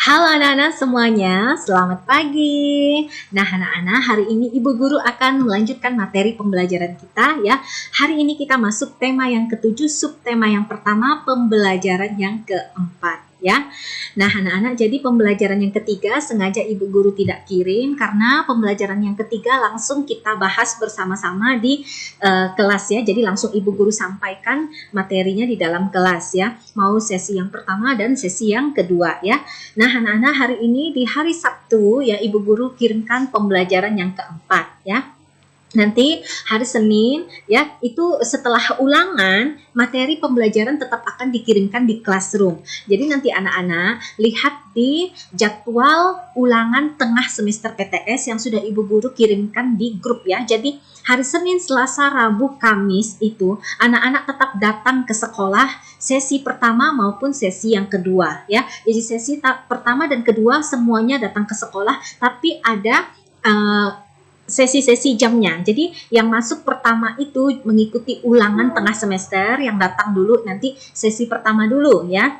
Halo anak-anak semuanya, selamat pagi. Nah anak-anak, hari ini Ibu Guru akan melanjutkan materi pembelajaran kita ya. Hari ini kita masuk tema yang ketujuh, subtema yang pertama, pembelajaran yang keempat ya. Nah anak-anak, jadi pembelajaran yang ketiga sengaja Ibu Guru tidak kirim karena pembelajaran yang ketiga langsung kita bahas bersama-sama di kelas ya. Jadi langsung Ibu Guru sampaikan materinya di dalam kelas ya. Mau sesi yang pertama dan sesi yang kedua ya. Nah anak-anak, hari ini di hari Sabtu ya Ibu Guru kirimkan pembelajaran yang keempat ya. Nanti hari Senin ya itu setelah ulangan materi pembelajaran tetap akan dikirimkan di classroom. Jadi nanti anak-anak lihat di jadwal ulangan tengah semester PTS yang sudah Ibu Guru kirimkan di grup ya. Jadi hari Senin, Selasa, Rabu, Kamis itu anak-anak tetap datang ke sekolah sesi pertama maupun sesi yang kedua ya. Jadi sesi pertama dan kedua semuanya datang ke sekolah, tapi ada sesi-sesi jamnya. Jadi yang masuk pertama itu mengikuti ulangan tengah semester, yang datang dulu nanti sesi pertama dulu ya.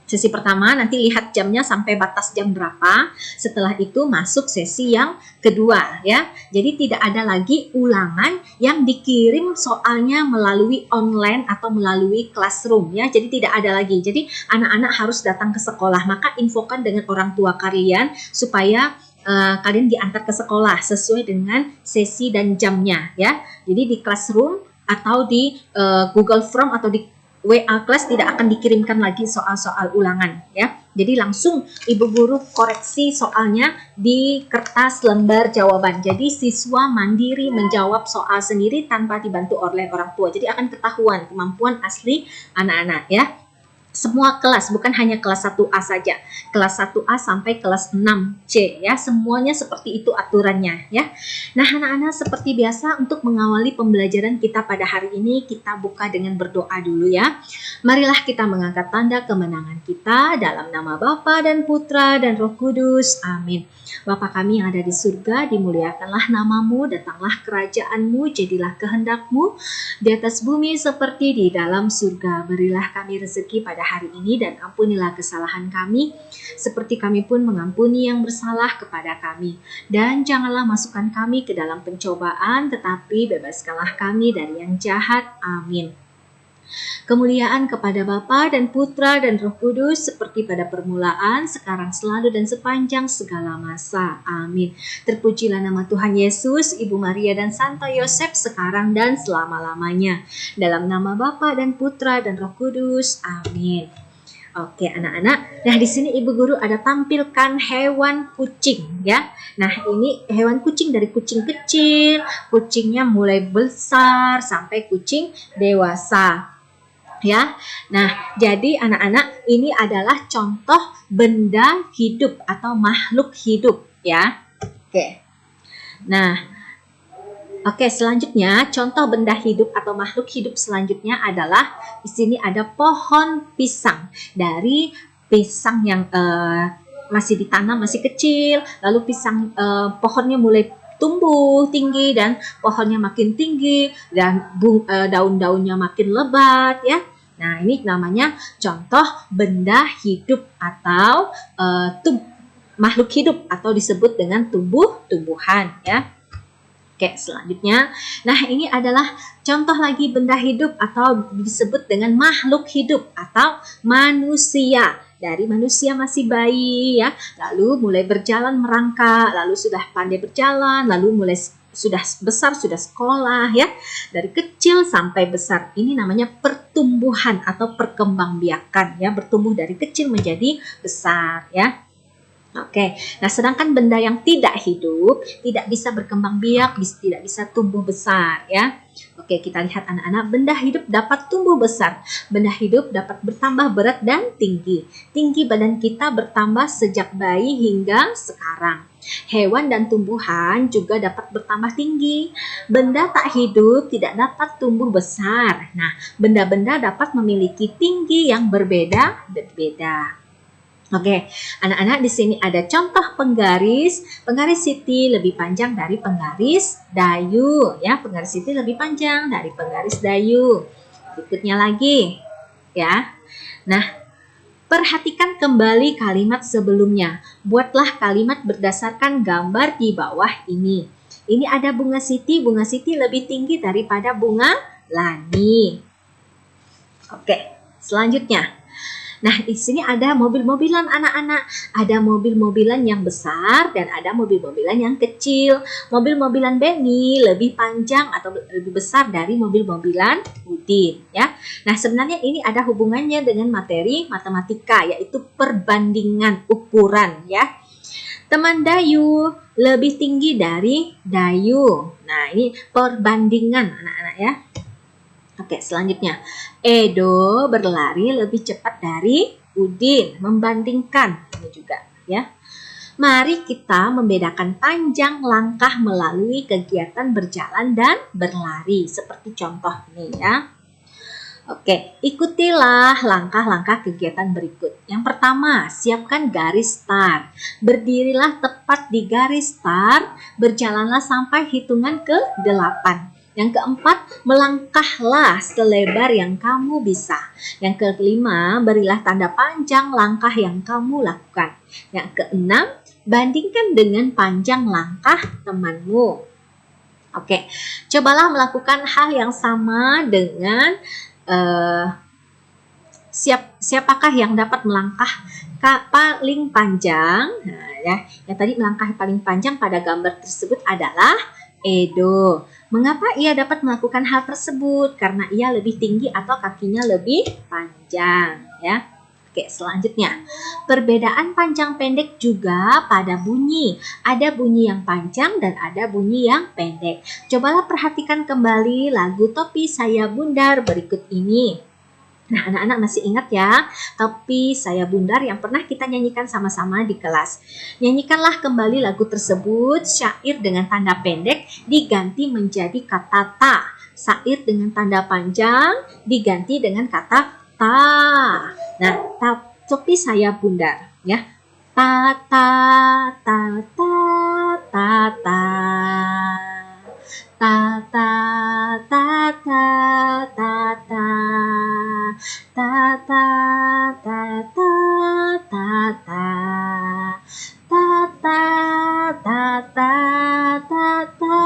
Sesi pertama nanti lihat jamnya sampai batas jam berapa. Setelah itu masuk sesi yang kedua ya. Jadi tidak ada lagi ulangan yang dikirim soalnya melalui online atau melalui classroom ya. Jadi tidak ada lagi. Jadi anak-anak harus datang ke sekolah. Maka infokan dengan orang tua kalian supaya kalian diantar ke sekolah sesuai dengan sesi dan jamnya ya. Jadi di classroom atau di Google Form atau di WA Class tidak akan dikirimkan lagi soal-soal ulangan ya. Jadi langsung Ibu Guru koreksi soalnya di kertas lembar jawaban. Jadi siswa mandiri menjawab soal sendiri tanpa dibantu oleh orang tua. Jadi akan ketahuan kemampuan asli anak-anak ya. Semua kelas, bukan hanya kelas 1A saja. Kelas 1A sampai kelas 6C ya. Semuanya seperti itu aturannya ya. Nah anak-anak, seperti biasa untuk mengawali pembelajaran kita pada hari ini, kita buka dengan berdoa dulu ya. Marilah kita mengangkat tanda kemenangan kita dalam nama Bapa dan Putra dan Roh Kudus. Amin. Bapa kami yang ada di surga, dimuliakanlah namamu, datanglah kerajaanmu, jadilah kehendakmu di atas bumi seperti di dalam surga. Berilah kami rezeki pada hari ini dan ampunilah kesalahan kami seperti kami pun mengampuni yang bersalah kepada kami. Dan janganlah masukkan kami ke dalam pencobaan, tetapi bebaskanlah kami dari yang jahat. Amin. Kemuliaan kepada Bapa dan Putra dan Roh Kudus seperti pada permulaan, sekarang, selalu, dan sepanjang segala masa. Amin. Terpujilah nama Tuhan Yesus, Ibu Maria dan Santo Yosef sekarang dan selama-lamanya. Dalam nama Bapa dan Putra dan Roh Kudus. Amin. Oke anak-anak, nah di sini Ibu Guru ada tampilkan hewan kucing ya. Nah ini hewan kucing dari kucing kecil, kucingnya mulai besar sampai kucing dewasa. Ya, nah jadi anak-anak ini adalah contoh benda hidup atau makhluk hidup ya. Oke, selanjutnya contoh benda hidup atau makhluk hidup selanjutnya adalah di sini ada pohon pisang. Dari pisang yang masih ditanam masih kecil, lalu pisang pohonnya mulai tumbuh tinggi dan pohonnya makin tinggi dan daun-daunnya makin lebat ya. Nah ini namanya contoh benda hidup atau makhluk hidup atau disebut dengan tumbuh-tumbuhan ya. Oke, selanjutnya, nah ini adalah contoh lagi benda hidup atau disebut dengan makhluk hidup atau manusia. Dari manusia masih bayi ya, lalu mulai berjalan merangkak, lalu sudah pandai berjalan, lalu mulai sudah besar, sudah sekolah ya. Dari kecil sampai besar, ini namanya pertumbuhan atau perkembangbiakan ya, bertumbuh dari kecil menjadi besar ya. Oke, nah sedangkan benda yang tidak hidup tidak bisa berkembang biak, tidak bisa tumbuh besar ya. Oke, kita lihat anak-anak, benda hidup dapat tumbuh besar, benda hidup dapat bertambah berat dan tinggi. Tinggi badan kita bertambah sejak bayi hingga sekarang. Hewan dan tumbuhan juga dapat bertambah tinggi. Benda tak hidup tidak dapat tumbuh besar. Nah, benda-benda dapat memiliki tinggi yang berbeda-beda. Oke, anak-anak di sini ada contoh penggaris. Penggaris siti lebih panjang dari penggaris dayu, ya. Penggaris siti lebih panjang dari penggaris dayu. Berikutnya lagi, ya. Nah, Perhatikan kembali kalimat sebelumnya. Buatlah kalimat berdasarkan gambar di bawah ini. Ini ada bunga Siti lebih tinggi daripada bunga Lani. Oke, selanjutnya. Nah, di sini ada mobil-mobilan anak-anak. Ada mobil-mobilan yang besar dan ada mobil-mobilan yang kecil. Mobil-mobilan Benny lebih panjang atau lebih besar dari mobil-mobilan Udin, ya. Nah, sebenarnya ini ada hubungannya dengan materi matematika, yaitu perbandingan ukuran, ya. Teman Dayu lebih tinggi dari Dayu. Nah, ini perbandingan anak-anak, ya. Oke, selanjutnya. Edo berlari lebih cepat dari Udin. Membandingkan ini juga, ya. Mari kita membedakan panjang langkah melalui kegiatan berjalan dan berlari. Seperti contoh ini, ya. Oke, ikutilah langkah-langkah kegiatan berikut. Yang pertama, siapkan garis start. Berdirilah tepat di garis start. Berjalanlah sampai hitungan ke-8. Yang keempat, melangkahlah selebar yang kamu bisa. Yang kelima, berilah tanda panjang langkah yang kamu lakukan. Yang keenam, bandingkan dengan panjang langkah temanmu. Oke, cobalah melakukan hal yang sama dengan siapakah yang dapat melangkah paling panjang. Nah, ya, yang tadi melangkah paling panjang pada gambar tersebut adalah Edo. Mengapa ia dapat melakukan hal tersebut? Karena ia lebih tinggi atau kakinya lebih panjang, ya. Oke, selanjutnya. Perbedaan panjang pendek juga pada bunyi. Ada bunyi yang panjang dan ada bunyi yang pendek. Cobalah perhatikan kembali lagu Topi Saya Bundar berikut ini. Nah, anak-anak masih ingat ya, Topi Saya Bundar yang pernah kita nyanyikan sama-sama di kelas. Nyanyikanlah kembali lagu tersebut, syair dengan tanda pendek diganti menjadi kata ta. Syair dengan tanda panjang diganti dengan kata ta. Nah, Topi Saya Bundar, ya. Ta ta ta ta ta ta. Ta ta ta ta ta ta. Ta ta ta ta ta ta. Ta ta ta ta ta ta.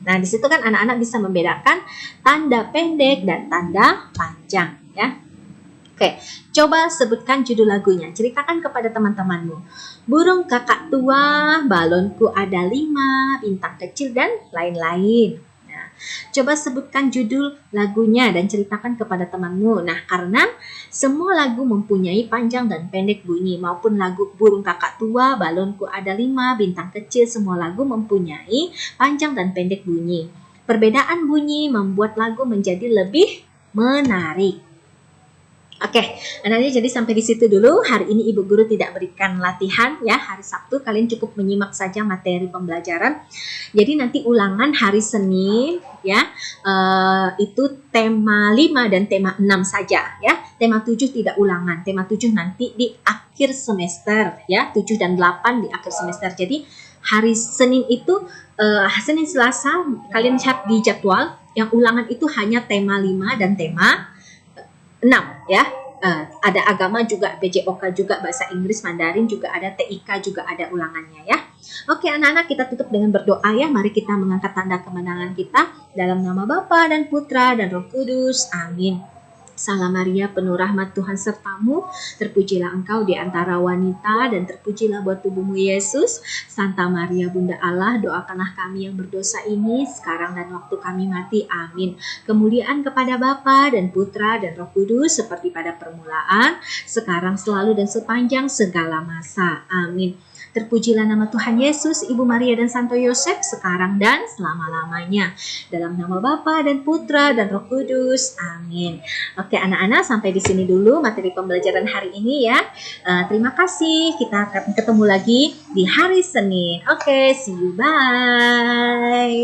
Nah, di situ kan anak-anak bisa membedakan tanda pendek dan tanda panjang, ya. Oke, coba sebutkan judul lagunya. Ceritakan kepada teman-temanmu. Burung kakak tua, balonku ada 5, bintang kecil, dan lain-lain. Nah, coba sebutkan judul lagunya dan ceritakan kepada temanmu. Nah, karena semua lagu mempunyai panjang dan pendek bunyi, maupun lagu burung kakak tua, balonku ada 5, bintang kecil, semua lagu mempunyai panjang dan pendek bunyi. Perbedaan bunyi membuat lagu menjadi lebih menarik. Oke, anak-anak, jadi sampai di situ dulu. Hari ini Ibu Guru tidak berikan latihan, ya. Hari Sabtu kalian cukup menyimak saja materi pembelajaran. Jadi nanti ulangan hari Senin, ya. Itu tema 5 dan tema 6 saja, ya. Tema 7 tidak ulangan. Tema 7 nanti di akhir semester, ya. 7 dan 8 di akhir semester. Jadi hari Senin itu Senin Selasa kalian lihat di jadwal, yang ulangan itu hanya tema 5 dan tema 6, ya. Ada agama juga, BJOK juga, bahasa Inggris, Mandarin juga ada, TIK juga ada ulangannya, ya. Oke, anak-anak, kita tutup dengan berdoa, ya. Mari kita mengangkat tanda kemenangan kita dalam nama Bapa dan Putra dan Roh Kudus. Amin. Salam Maria, penuh rahmat Tuhan sertamu, terpujilah engkau di antara wanita dan terpujilah buat tubuhmu Yesus. Santa Maria Bunda Allah, doakanlah kami yang berdosa ini sekarang dan waktu kami mati. Amin. Kemuliaan kepada Bapa dan Putra dan Roh Kudus seperti pada permulaan, sekarang, selalu, dan sepanjang segala masa. Amin. Terpujilah nama Tuhan Yesus, Ibu Maria dan Santo Yosef, sekarang dan selama-lamanya. Dalam nama Bapa dan Putra dan Roh Kudus. Amin. Oke, anak-anak, sampai di sini dulu materi pembelajaran hari ini, ya. Terima kasih. Kita akan ketemu lagi di hari Senin. Oke, see you. Bye.